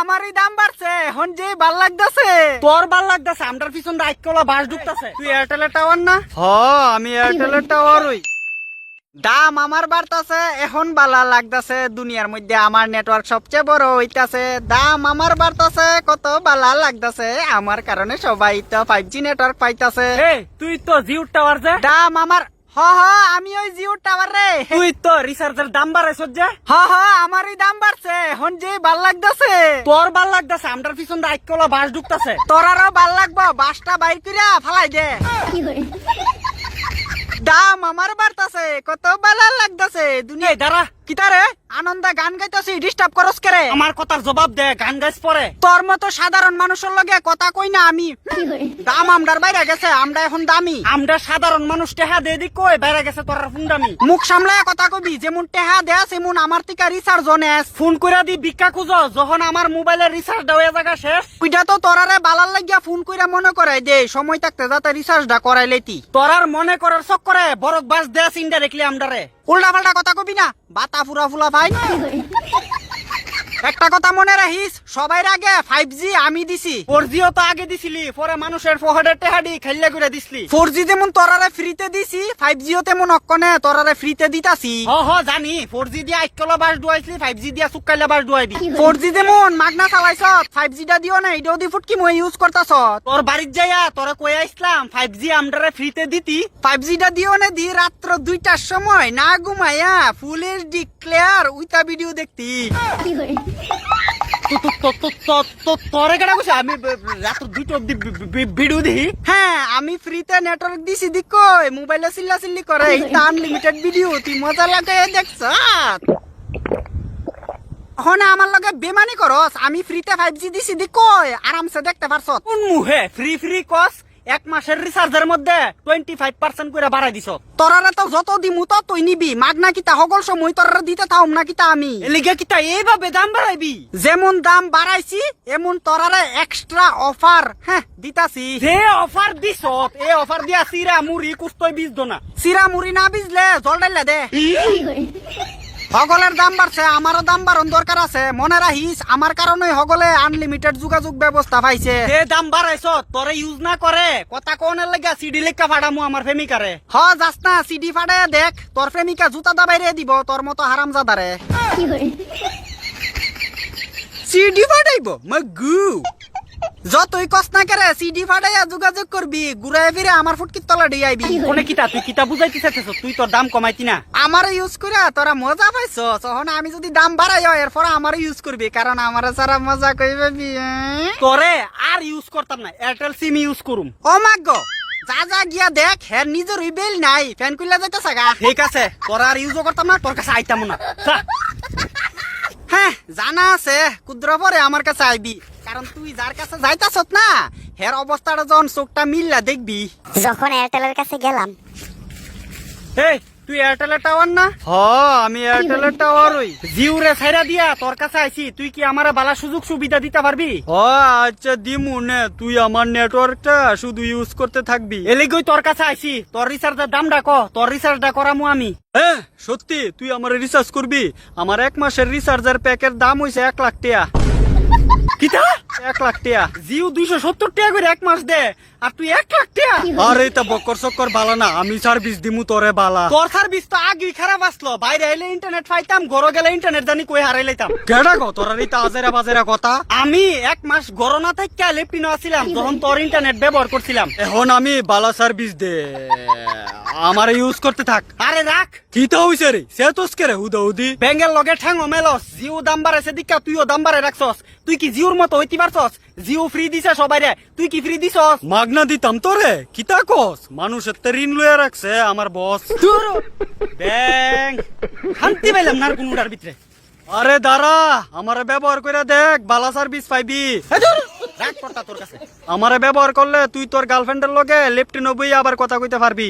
আমারই দাম বাড়ছে এখন যে ভাল লাগতেছে। তোর ভাল লাগতেছে, আমরার পিছন রাইকলা বাস ঢুকতেছে। তুই এয়ারটেলের টাওয়ার না? আমি এয়ারটেলের টাওয়ার ওই। দাম আমার বাড়তাছে এখন বালা লাগতাছে, দুনিয়ার মধ্যে আমার নেটওয়ার্ক সবচেয়ে বড় হইতাছে। দাম আমার বাড়তাছে কত বালা লাগতাছে, আমার কারণে সবাই তো 5G নেটওয়ার্ক পাইতাছে। তুই তো জিও টাওয়ার যে দাম আমার আমি ওই জিও টাওয়ার রে। তুই তো রিচার্জের দাম বাড়াইছ যে। আমারই দাম বাড়ছে এখন যে ভাল লাগতাছে। তোর ভাল লাগতেছে, আমরার পিছন রাইকলা বাস ঢুকতেছে। তোর আরো ভাল লাগবো, বাসটা বাইর কইরা ফালাই দে। দাম আমার বাড়তাছে কত বালা লাগতাছে দুনিয়া। দাঁড়া, কিতারে আনন্দে গান গাইতাছি, ডিস্টার্ব করস করে? আমার কথার জবাব দে, গান গাইছ পরে। তোর মতো সাধারণ মানুষের লগে কথা কই না আমি। দাম আমরার বাইরে গেছে, আমরা এখন দামি। আমরা সাধারণ মানুষ টেহা দে দি কই বাইরে গেছে তোর ফোন দামি। মুখ সামলায় কথা কবি, যেমন টেহা দেয়া সেমন আমার টিকা রিচার্জ নেস। ফোন কইরা দি ভিক্ষা খুঁজ, যখন আমার মোবাইলের রিচার্জ দেওয়া জায়গা শেষ। ওইটা তো তোরারে বালার লাগিয়া ফোন কইরা মনে করাই দে, সময় থাকতে যাতে রিচার্জটা করাই লেতি। তোর আর মনে করার চক্করে বরক বাস দেস ইনডাইরেক্টলি আমরারে। উল্টা পাল্টা কথা কবি না, বাতা ফুরা ফুলা ভাই। একটা কথা মনে রাখিস, সবাই আগে 5G আমি দিছি। 4G তো আগে দিছিলি, পরে মানুষের ফোহাডের টেহাডি খাইলা করে দিছলি। 4G যেমন তোরারে ফ্রিতে দিছি, 5G ও তেমন অক্ষণে তোরারে ফ্রিতে দিতাছি। জানি 4G দিয়া আইকলা বাস ডুয়াইছলি, 5G দিয়া সুকাইলা বাস ডুয়াই দি। 4G যেমন মাগনা চালাইছ, 5G টা দিও না, এটাও দি ফুটকি মই ইউজ করতাছ। তোর বাড়ির যাইয়া তোরা কই আইছলাম 5G আমরারে ফ্রিতে দিতি। 5G টা দিও না দি রাত্র 2টার সময় না ঘুমাইয়া ফুল এইচডি ক্লিয়ার উইতা ভিডিও দেখতি। তোরে কেডা কইছে আমি রাত 2টা অবধি ভিডিও দেখি? আমি ফ্রিতে নেটওয়ার্ক দিছি দি কই মোবাইলে চিল্লা চিল্লি করে, এটা আনলিমিটেড ভিডিও তুই মজা লাগে দেখছ। হনে আমার লগে বেমানি করস, আমি ফ্রিতে 5G দিছি দি কই আরামসে দেখতে পারছ। কোন মুহে ফ্রি ফ্রি কস? এক মাসের রিচার্জের মধ্যে 25% করে বাড়াই দিছ। তোরারে তো যত দিমু তো তুই নিবি, মাগনা কিতা হগল সময় তোরারে দিতে থাম না কিতা আমি। এলিগা কিতা এইভাবে দাম বাড়াইবি? যেমন দাম বাড়াইছি এমন তোরারে এক্সট্রা অফার দিতাছি। যে অফার দিছ এই অফার দিয়া সিরা মুড়ি কুস্তই বীজ দো না। সিরা মুড়ি না বিজলে জল ডাইলা দে। হগলের দাম বাড়ছে, আমারও দাম বাড়ন দরকার আছে। মনে রাখিস আমার কারণে হগলে আনলিমিটেড যোগাযোগ ব্যবস্থা পাইছে। যে দাম বাড়াইছ তোরে ইউজ না করে কথা কোনের লাগা সিডি লেখা ফাড়ামু আমার প্রেমিকারে। যাস না, সিডি ফাড়ায় দেখ, তোর প্রেমিকা জুতা দা বাইরে দিব তোর মতো হারামজাদারে। সিডি ফাটাইব মগু, যতই কষ্ট না করে সিডি ফাটাইয়া যোগাযোগ করবি, ঘুরাই ফিরে আমার ফুটকির তলা দিয়ে আইবি। কোনে কিতা তুই কিতা বুঝাইতে চাইতেছ? তুই তোর দাম কমাইতি না। আমার ইউজ করে তোরা মজা পাইছ, তখন আমি যদি দাম বাড়াই এরপর আমার ইউজ করবি, কারণ আমার সারা মজা কই পাবি। তোরে আর ইউজ করতাম না, এয়ারটেল সিম ইউজ করুম। ও মাগ যা যা গিয়া দেখ, হের নিজের বেল নাই, ফ্যান খুললা যাইতেছে গা। ঠিক আছে, তোরা আর ইউজও করতাম না, তোর কাছে আইতাম না। জানা আছে কুদ্র পরে আমার কাছে আইবি, কারণ তুই যার কাছে যাইতাছ না হের অবস্থাটা যখন চোখটা মিললা দেখবি। যখন এয়ারটেলের কাছে গেলাম, তুই এয়ারটেলের টাওয়ার না? আমি এয়ারটেলের টাওয়ার ওই। জিও রে ছাইরা দিয়া তোর কাছে আইছি, তুই কি আমারে বালা সুযোগ সুবিধা দিতে পারবি? আচ্ছা দিমু নে, তুই আমার নেটওয়ার্কটা শুধু ইউজ করতে থাকবি। এলিগই তোর কাছে আইছি, তোর রিচার্জের দামটা ক, তোর রিচার্জটা করামু আমি। সত্যি তুই আমার রিচার্জ করবি? আমার 1 মাসের রিচার্জের প্যাকের দাম হইছে 1 লাখ টাকা। কিতা 1 লাখ টাকা? জিও 270 টাকা করে 1 মাস দে, আর তুই 1 লাখ টাকা? আরে তা বকর চক্কর বালা না, আমি সার্ভিস দিমু তোরে বালা। তোর সার্ভিস তো আগেই খারাপ আসলো, বাইরে আইলে ইন্টারনেট পাইতাম, ঘরে গেলে ইন্টারনেট জানি কই হারাই লাইতাম। কেডা গো তোর এই তাজেরা বাজেরা কথা? আমি 1 মাস গরনা থেকে লেপিনো আছিলাম যখন তোর ইন্টারনেট ব্যবহার করছিলাম। এখন আমি বালা সার্ভিস দে, আমার ইউজ করতে থাক। আরে রাখ, কিতা হইছে রে সে তোস করে হুদাউদি? ব্যাঙ্গের লগে ঠ্যাঙ্গো মেলস, জিও দাম বাড়াইছে দিকা তুইও দাম বাড়াই রাখছস। তুই কি জিওর মতো হইতে পারছস? জিও ফ্রি দিছে সবাই রে, তুই কি ফ্রি দিছস? মাগনা দিতাম তোরে, কিতা কস? মানুষের তে ঋণ লইয়া রাখছে আমার বস। ব্যাং শান্তি পাইলাম না কোনটার ভিতরে। আরে দাঁড়া, আমারে ব্যবহার করে দেখ, বালা সার্ভিস পাইবি। রাখ পড়তা তোর কাছে। আমারে ব্যবহার করলে তুই তোর গার্লফ্রেন্ডের লগে লেফটিনো বই আবার কথা কইতে পারবি।